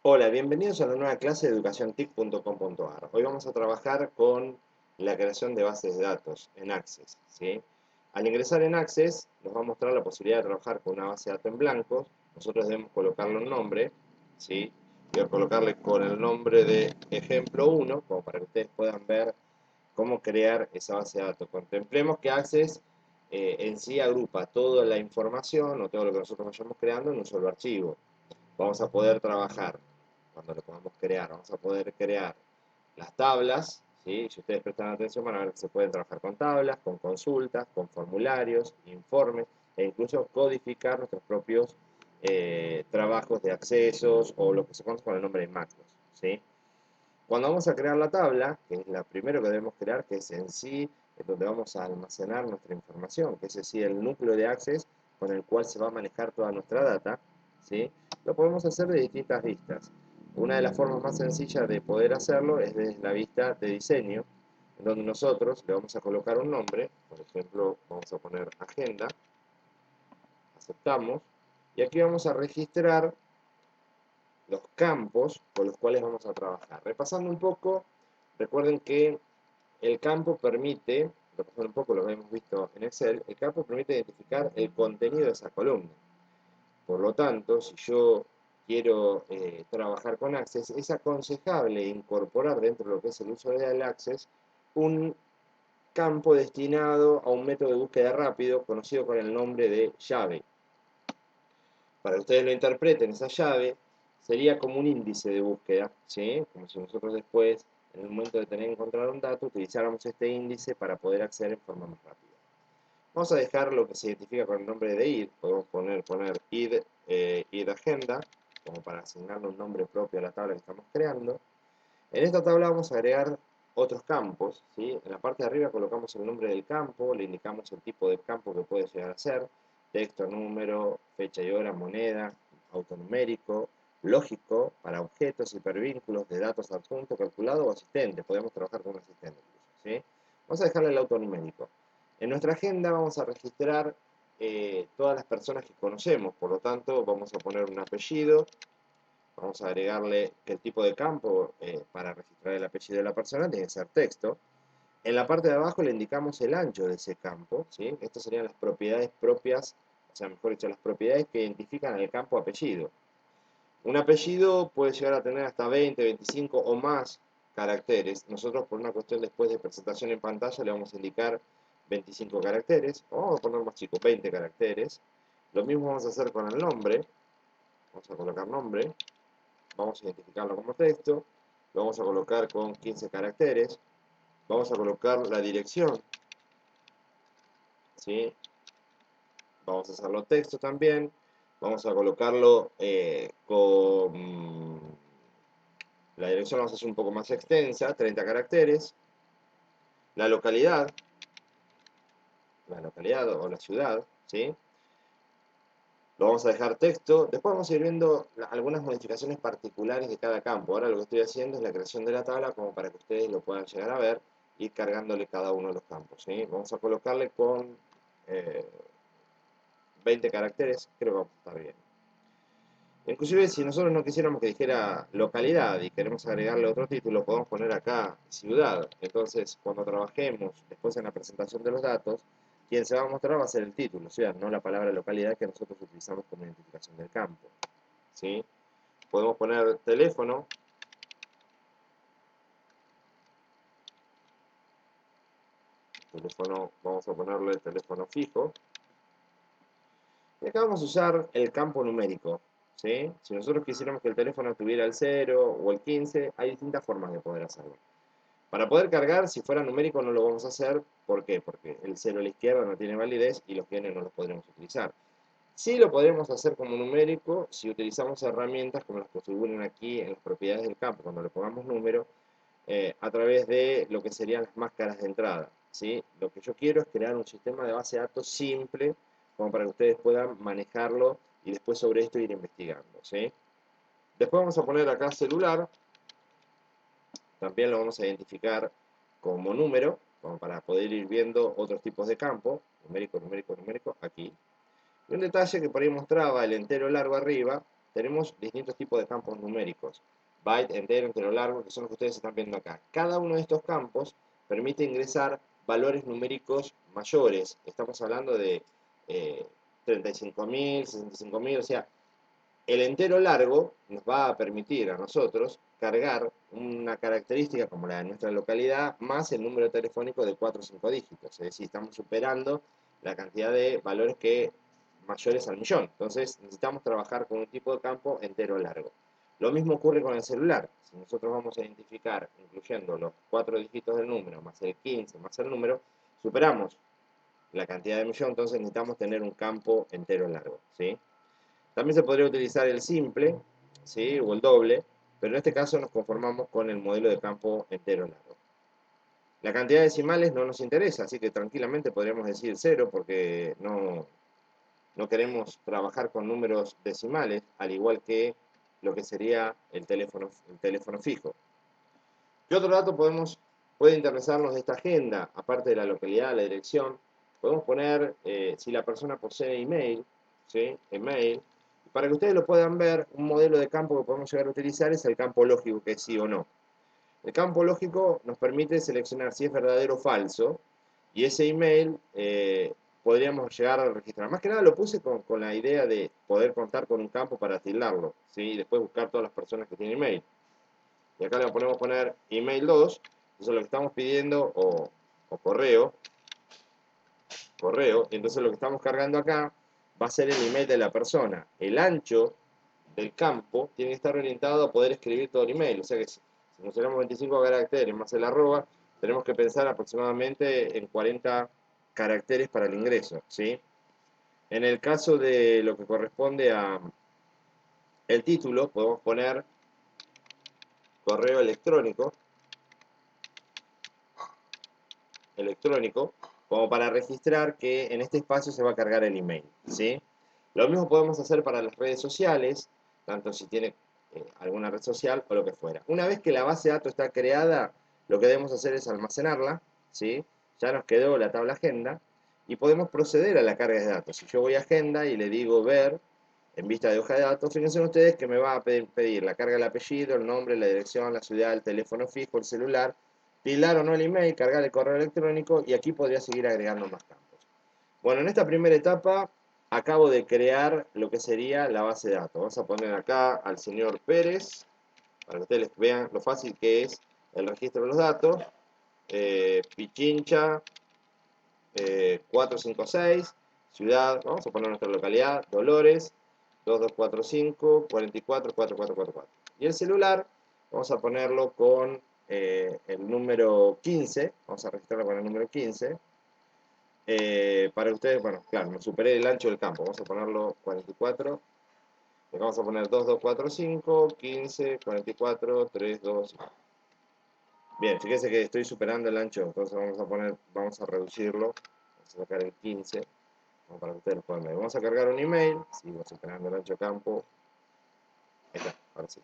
Hola, bienvenidos a la nueva clase de educaciontic.com.ar. Hoy vamos a trabajar con la creación de bases de datos en Access, ¿sí? Al ingresar en Access nos va a mostrar la posibilidad de trabajar con una base de datos en blanco. Nosotros debemos colocarle un nombre, ¿sí? Voy a colocarle con el nombre de ejemplo 1, como para que ustedes puedan ver cómo crear esa base de datos. Contemplemos que Access en sí agrupa toda la información o todo lo que nosotros vayamos creando en un solo archivo. Vamos a poder trabajar, cuando lo podamos crear, vamos a poder crear las tablas, ¿sí? Si ustedes prestan atención van a ver que se pueden trabajar con tablas, con consultas, con formularios, informes, e incluso codificar nuestros propios trabajos de accesos o lo que se conoce con el nombre de macros, ¿sí? Cuando vamos a crear la tabla, que es la primero que debemos crear, que es en sí es donde vamos a almacenar nuestra información, que es decir, el núcleo de Access con el cual se va a manejar toda nuestra data, ¿sí? Lo podemos hacer de distintas vistas. Una de las formas más sencillas de poder hacerlo es desde la vista de diseño, en donde nosotros le vamos a colocar un nombre, por ejemplo, vamos a poner agenda, aceptamos, y aquí vamos a registrar los campos con los cuales vamos a trabajar. Repasando un poco, recuerden que el campo permite, repasando un poco lo que hemos visto en Excel, el campo permite identificar el contenido de esa columna. Por lo tanto, si yo quiero trabajar con Access, es aconsejable incorporar dentro de lo que es el uso del Access un campo destinado a un método de búsqueda rápido conocido con el nombre de llave. Para que ustedes lo interpreten, esa llave sería como un índice de búsqueda, ¿sí? Como si nosotros después, en el momento de tener que encontrar un dato, utilizáramos este índice para poder acceder en forma más rápida. Vamos a dejar lo que se identifica con el nombre de id, podemos poner id agenda, como para asignarle un nombre propio a la tabla que estamos creando. En esta tabla vamos a agregar otros campos, ¿sí? En la parte de arriba colocamos el nombre del campo, le indicamos el tipo de campo que puede llegar a ser, texto, número, fecha y hora, moneda, autonumérico, lógico, para objetos, hipervínculos de datos adjunto, calculado o asistente. Podemos trabajar con un asistente incluso, ¿sí? Vamos a dejarle el autonumérico. En nuestra agenda vamos a registrar todas las personas que conocemos, por lo tanto vamos a poner un apellido, vamos a agregarle que el tipo de campo para registrar el apellido de la persona tiene que ser texto. En la parte de abajo le indicamos el ancho de ese campo, ¿sí? Estas serían las propiedades propias, o sea, mejor dicho, las propiedades que identifican el campo apellido. Un apellido puede llegar a tener hasta 20, 25 o más caracteres. Nosotros, por una cuestión después de presentación en pantalla, le vamos a indicar 25 caracteres, o vamos a poner más chicos, 20 caracteres. Lo mismo vamos a hacer con el nombre. Vamos a colocar nombre, vamos a identificarlo como texto, lo vamos a colocar con 15 caracteres, vamos a colocar la dirección, ¿sí? Vamos a hacerlo texto también, vamos a colocarlo con la dirección, vamos a hacer un poco más extensa, 30 caracteres, la localidad o la ciudad, ¿sí? Lo vamos a dejar texto, después vamos a ir viendo algunas modificaciones particulares de cada campo. Ahora lo que estoy haciendo es la creación de la tabla como para que ustedes lo puedan llegar a ver y cargándole cada uno de los campos, ¿sí? Vamos a colocarle con 20 caracteres, creo que vamos a estar bien. Inclusive si nosotros no quisiéramos que dijera localidad y queremos agregarle otro título, podemos poner acá ciudad. Entonces, cuando trabajemos después en la presentación de los datos, quien se va a mostrar va a ser el título, ciudad, no la palabra localidad que nosotros utilizamos como identificación del campo, ¿sí? Podemos poner teléfono, vamos a ponerle teléfono fijo, y acá vamos a usar el campo numérico, ¿sí? Si nosotros quisiéramos que el teléfono tuviera el 0 o el 15, hay distintas formas de poder hacerlo. Para poder cargar, si fuera numérico no lo vamos a hacer, ¿por qué? Porque el 0 a la izquierda no tiene validez y los genes no los podremos utilizar. Sí lo podremos hacer como numérico si utilizamos herramientas como las que figuran aquí en las propiedades del campo, cuando le pongamos número, a través de lo que serían las máscaras de entrada, ¿sí? Lo que yo quiero es crear un sistema de base de datos simple, como para que ustedes puedan manejarlo y después sobre esto ir investigando, ¿sí? Después vamos a poner acá celular, también lo vamos a identificar como número, como para poder ir viendo otros tipos de campo, numérico, numérico, numérico, aquí. Y un detalle que por ahí mostraba el entero largo arriba, tenemos distintos tipos de campos numéricos. Byte, entero, entero largo, que son los que ustedes están viendo acá. Cada uno de estos campos permite ingresar valores numéricos mayores. Estamos hablando de 35.000, 65.000, o sea, el entero largo nos va a permitir a nosotros cargar una característica como la de nuestra localidad más el número telefónico de 4 o 5 dígitos. Es decir, estamos superando la cantidad de valores que mayores al millón. Entonces necesitamos trabajar con un tipo de campo entero largo. Lo mismo ocurre con el celular. Si nosotros vamos a identificar, incluyendo los 4 dígitos del número, más el 15, más el número, superamos la cantidad de millón, entonces necesitamos tener un campo entero largo, ¿sí? También se podría utilizar el simple, ¿sí? O el doble, pero en este caso nos conformamos con el modelo de campo entero largo. La cantidad de decimales no nos interesa, así que tranquilamente podríamos decir 0 porque no queremos trabajar con números decimales, al igual que lo que sería el teléfono fijo. ¿Qué otro dato puede interesarnos de esta agenda? Aparte de la localidad, la dirección, podemos poner si la persona posee email, ¿sí? Email. Para que ustedes lo puedan ver, un modelo de campo que podemos llegar a utilizar es el campo lógico, que es sí o no. El campo lógico nos permite seleccionar si es verdadero o falso, y ese email podríamos llegar a registrar. Más que nada lo puse con la idea de poder contar con un campo para tildarlo, ¿sí? Y después buscar todas las personas que tienen email. Y acá le podemos poner email 2, eso es lo que estamos pidiendo, o correo, y entonces lo que estamos cargando acá va a ser el email de la persona. El ancho del campo tiene que estar orientado a poder escribir todo el email, o sea que si consideramos 25 caracteres más el arroba, tenemos que pensar aproximadamente en 40 caracteres para el ingreso, ¿sí? En el caso de lo que corresponde a el título, podemos poner correo electrónico, como para registrar que en este espacio se va a cargar el email, ¿sí? Lo mismo podemos hacer para las redes sociales, tanto si tiene alguna red social o lo que fuera. Una vez que la base de datos está creada, lo que debemos hacer es almacenarla, ¿sí? Ya nos quedó la tabla agenda y podemos proceder a la carga de datos. Si yo voy a agenda y le digo ver, en vista de hoja de datos, fíjense ustedes que me va a pedir la carga del apellido, el nombre, la dirección, la ciudad, el teléfono fijo, el celular, tildar o no el email, cargar el correo electrónico y aquí podría seguir agregando más campos. Bueno, en esta primera etapa acabo de crear lo que sería la base de datos. Vamos a poner acá al señor Pérez, para que ustedes vean lo fácil que es el registro de los datos. Pichincha 456, ciudad, vamos a poner nuestra localidad, Dolores, 2245 44 4444. Y el celular, vamos a ponerlo con el número 15, vamos a registrarlo con el número 15. Para ustedes, bueno, claro, me superé el ancho del campo, vamos a ponerlo 44, y vamos a poner 2245 15 44 32. Bien, fíjense que estoy superando el ancho, entonces vamos a reducirlo, vamos a sacar el 15, para que ustedes lo puedan ver. Vamos a cargar un email, sigo superando el ancho campo, ahí está, ahora sí.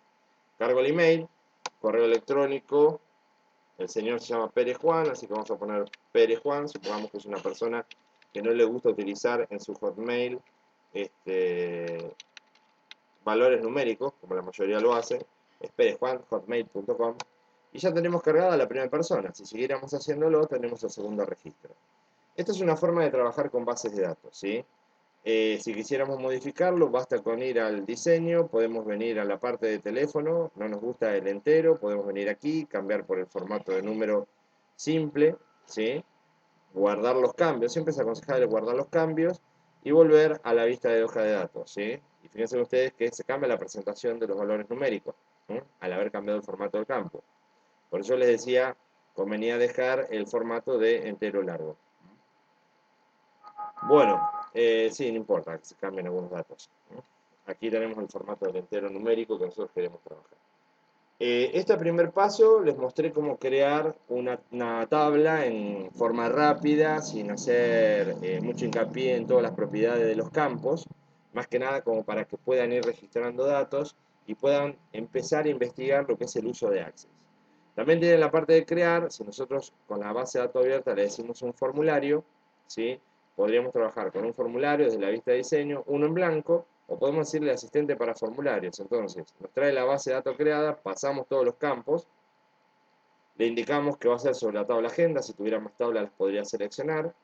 Cargo el email, correo electrónico, el señor se llama Pérez Juan, así que vamos a poner Pérez Juan, supongamos que es una persona que no le gusta utilizar en su Hotmail valores numéricos, como la mayoría lo hace, es perezjuan@hotmail.com, y ya tenemos cargada la primera persona. Si siguiéramos haciéndolo, tenemos el segundo registro. Esta es una forma de trabajar con bases de datos, ¿sí? Si quisiéramos modificarlo, basta con ir al diseño, podemos venir a la parte de teléfono, no nos gusta el entero, podemos venir aquí, cambiar por el formato de número simple, ¿sí? Guardar los cambios, siempre es aconsejable guardar los cambios y volver a la vista de hoja de datos, ¿sí? Y fíjense ustedes que se cambia la presentación de los valores numéricos, ¿sí? Al haber cambiado el formato del campo. Por eso les decía, convenía dejar el formato de entero largo. Bueno, sí, no importa que se cambien algunos datos. Aquí tenemos el formato del entero numérico que nosotros queremos trabajar. Este primer paso les mostré cómo crear una tabla en forma rápida, sin hacer mucho hincapié en todas las propiedades de los campos, más que nada como para que puedan ir registrando datos y puedan empezar a investigar lo que es el uso de Access. También tienen la parte de crear, si nosotros con la base de datos abierta le decimos un formulario, ¿sí? Podríamos trabajar con un formulario desde la vista de diseño, uno en blanco o podemos decirle asistente para formularios. Entonces, nos trae la base de datos creada, pasamos todos los campos, le indicamos que va a ser sobre la tabla agenda, si tuviera más tablas las podría seleccionar.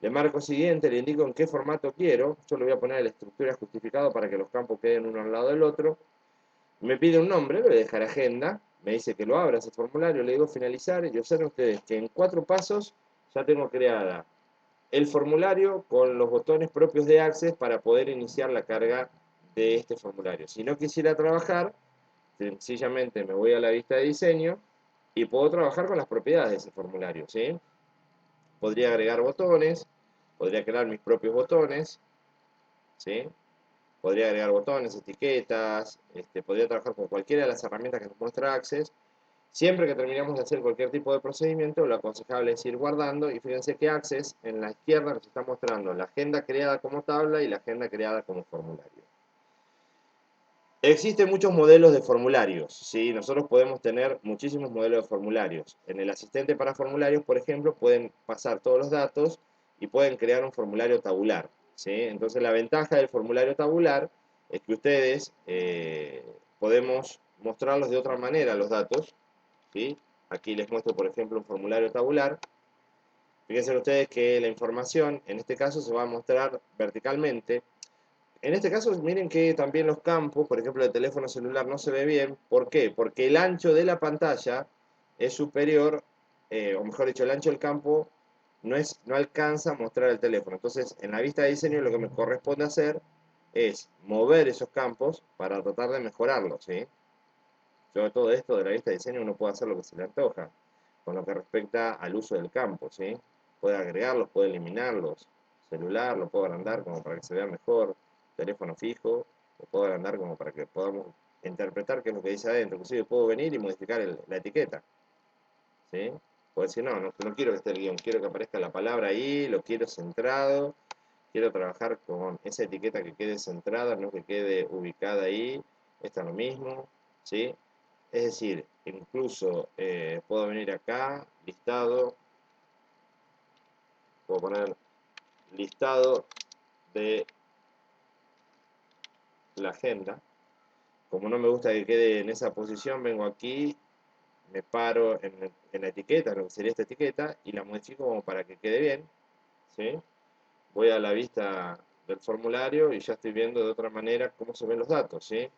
Le marco siguiente, le indico en qué formato quiero, yo le voy a poner la estructura justificado para que los campos queden uno al lado del otro. Me pide un nombre, le voy a dejar agenda, me dice que lo abra ese formulario, le digo finalizar y observen ustedes que en 4 pasos ya tengo creada el formulario con los botones propios de Access para poder iniciar la carga de este formulario. Si no quisiera trabajar, sencillamente me voy a la vista de diseño y puedo trabajar con las propiedades de ese formulario, ¿sí? Podría agregar botones, podría crear mis propios botones, ¿sí? Podría agregar botones, etiquetas, podría trabajar con cualquiera de las herramientas que nos muestra Access. Siempre que terminamos de hacer cualquier tipo de procedimiento, lo aconsejable es ir guardando, y fíjense que Access en la izquierda nos está mostrando la agenda creada como tabla y la agenda creada como formulario. Existen muchos modelos de formularios, ¿sí? Nosotros podemos tener muchísimos modelos de formularios. En el asistente para formularios, por ejemplo, pueden pasar todos los datos y pueden crear un formulario tabular, ¿sí? Entonces la ventaja del formulario tabular es que ustedes podemos mostrarlos de otra manera los datos, ¿sí? Aquí les muestro, por ejemplo, un formulario tabular. Fíjense ustedes que la información, en este caso, se va a mostrar verticalmente. En este caso, miren que también los campos, por ejemplo, el teléfono celular no se ve bien. ¿Por qué? Porque el ancho de la pantalla es superior, o mejor dicho, el ancho del campo no alcanza a mostrar el teléfono. Entonces, en la vista de diseño lo que me corresponde hacer es mover esos campos para tratar de mejorarlos, ¿sí? Yo todo esto de la vista de diseño uno puede hacer lo que se le antoja, con lo que respecta al uso del campo, ¿sí? Puede agregarlos, puede eliminarlos. Celular lo puedo agrandar como para que se vea mejor. Teléfono fijo lo puedo agrandar como para que podamos interpretar qué es lo que dice adentro. Inclusive puedo venir y modificar la etiqueta, ¿sí? Puedo decir, no quiero que esté el guión, quiero que aparezca la palabra ahí, lo quiero centrado, quiero trabajar con esa etiqueta que quede centrada, no que quede ubicada ahí. Esta es lo mismo, ¿sí? Es decir, incluso puedo venir acá, listado, puedo poner listado de la agenda. Como no me gusta que quede en esa posición, vengo aquí, me paro en la etiqueta, lo que sería esta etiqueta, y la modifico como para que quede bien, ¿sí? Voy a la vista del formulario y ya estoy viendo de otra manera cómo se ven los datos, ¿sí?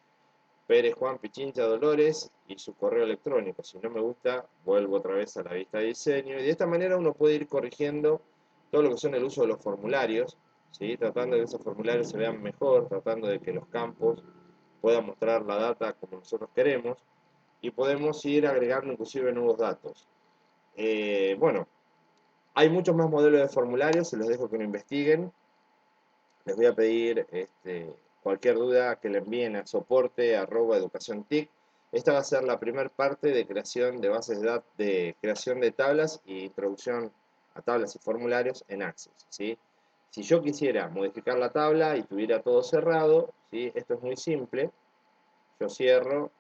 Pérez Juan Pichincha Dolores y su correo electrónico. Si no me gusta, vuelvo otra vez a la vista de diseño. Y de esta manera uno puede ir corrigiendo todo lo que son el uso de los formularios, ¿sí? Tratando de que esos formularios se vean mejor, tratando de que los campos puedan mostrar la data como nosotros queremos. Y podemos ir agregando inclusive nuevos datos. Bueno, hay muchos más modelos de formularios, se los dejo que lo investiguen. Les voy a pedir cualquier duda que le envíen a soporte@educaciontic. Esta va a ser la primera parte de creación de bases de datos, de creación de tablas e introducción a tablas y formularios en Access, ¿sí? Si yo quisiera modificar la tabla y tuviera todo cerrado, ¿sí? Esto es muy simple. Yo cierro,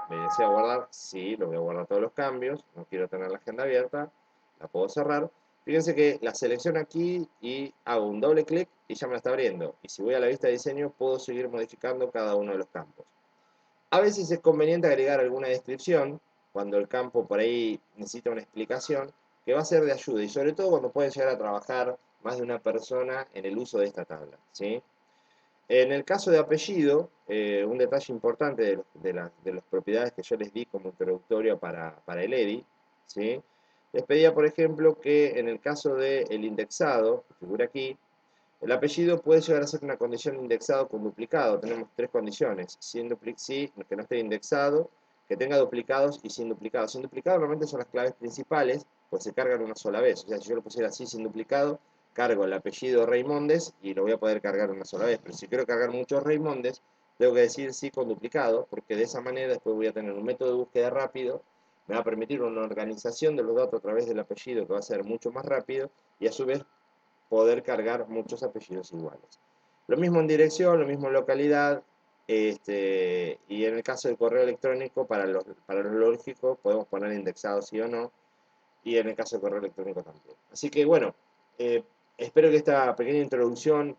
me desea guardar, sí, lo voy a guardar todos los cambios, no quiero tener la agenda abierta, la puedo cerrar. Fíjense que la selecciono aquí y hago un doble clic y ya me la está abriendo. Y si voy a la vista de diseño, puedo seguir modificando cada uno de los campos. A veces es conveniente agregar alguna descripción, cuando el campo por ahí necesita una explicación, que va a ser de ayuda, y sobre todo cuando pueden llegar a trabajar más de una persona en el uso de esta tabla, ¿sí? En el caso de apellido, un detalle importante de las propiedades que yo les di como introductoria para el EDI, ¿sí? Les pedía, por ejemplo, que en el caso del indexado, que figura aquí, el apellido puede llegar a ser una condición de indexado con duplicado. Tenemos 3 condiciones: sí, que no esté indexado, que tenga duplicados y sin duplicado. Sin duplicado normalmente son las claves principales, pues se cargan una sola vez. O sea, si yo lo pusiera así sin duplicado, cargo el apellido Raimondes y lo voy a poder cargar una sola vez. Pero si quiero cargar muchos Raimondes, tengo que decir sí con duplicado, porque de esa manera después voy a tener un método de búsqueda rápido, me va a permitir una organización de los datos a través del apellido que va a ser mucho más rápido, y a su vez poder cargar muchos apellidos iguales. Lo mismo en dirección, lo mismo en localidad, y en el caso del correo electrónico, para lo lógico, podemos poner indexado sí o no, y en el caso del correo electrónico también. Así que bueno, Espero que esta pequeña introducción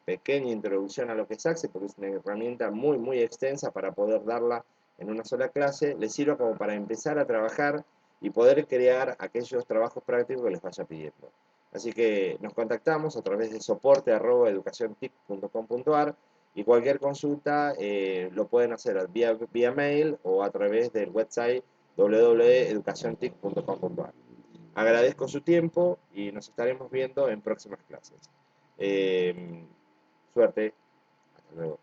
a lo que es Axel, porque es una herramienta muy, muy extensa para poder darla en una sola clase, les sirva como para empezar a trabajar y poder crear aquellos trabajos prácticos que les vaya pidiendo. Así que nos contactamos a través de soporte@educaciontic.com.ar y cualquier consulta lo pueden hacer vía mail o a través del website www.educaciontic.com.ar. Agradezco su tiempo y nos estaremos viendo en próximas clases. Eh, Suerte. Hasta luego.